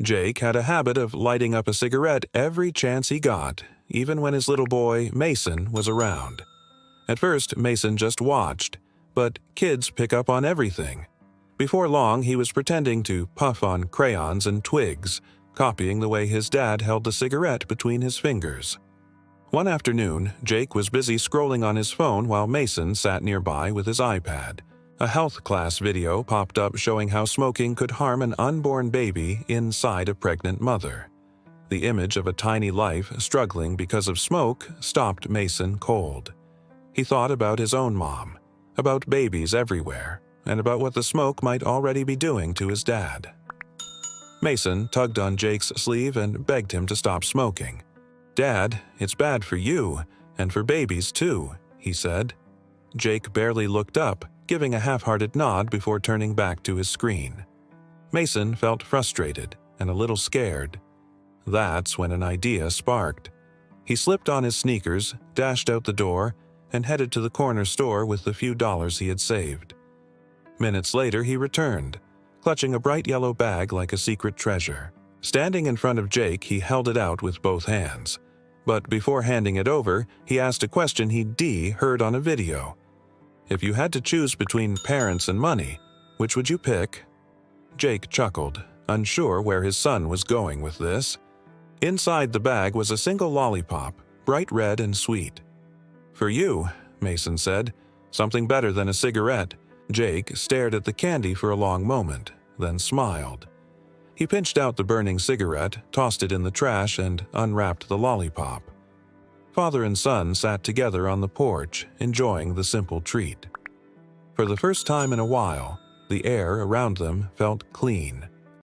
Jake had a habit of lighting up a cigarette every chance he got, even when his little boy, Mason, was around. At first, Mason just watched, but kids pick up on everything. Before long, he was pretending to puff on crayons and twigs, copying the way his dad held the cigarette between his fingers. One afternoon, Jake was busy scrolling on his phone while Mason sat nearby with his iPad. A health class video popped up showing how smoking could harm an unborn baby inside a pregnant mother. The image of a tiny life struggling because of smoke stopped Mason cold. He thought about his own mom, about babies everywhere, and about what the smoke might already be doing to his dad. Mason tugged on Jake's sleeve and begged him to stop smoking. "Dad, it's bad for you, and for babies too," he said. Jake barely looked up, giving a half-hearted nod before turning back to his screen. Mason felt frustrated and a little scared. That's when an idea sparked. He slipped on his sneakers, dashed out the door, and headed to the corner store with the few dollars he had saved. Minutes later, he returned, clutching a bright yellow bag like a secret treasure. Standing in front of Jake, he held it out with both hands. But before handing it over, he asked a question he'd heard on a video. "If you had to choose between parents and money, which would you pick?" Jake chuckled, unsure where his son was going with this. Inside the bag was a single lollipop, bright red and sweet. "For you," Mason said, "something better than a cigarette." Jake stared at the candy for a long moment, then smiled. He pinched out the burning cigarette, tossed it in the trash, and unwrapped the lollipop. Father and son sat together on the porch, enjoying the simple treat. For the first time in a while, the air around them felt clean.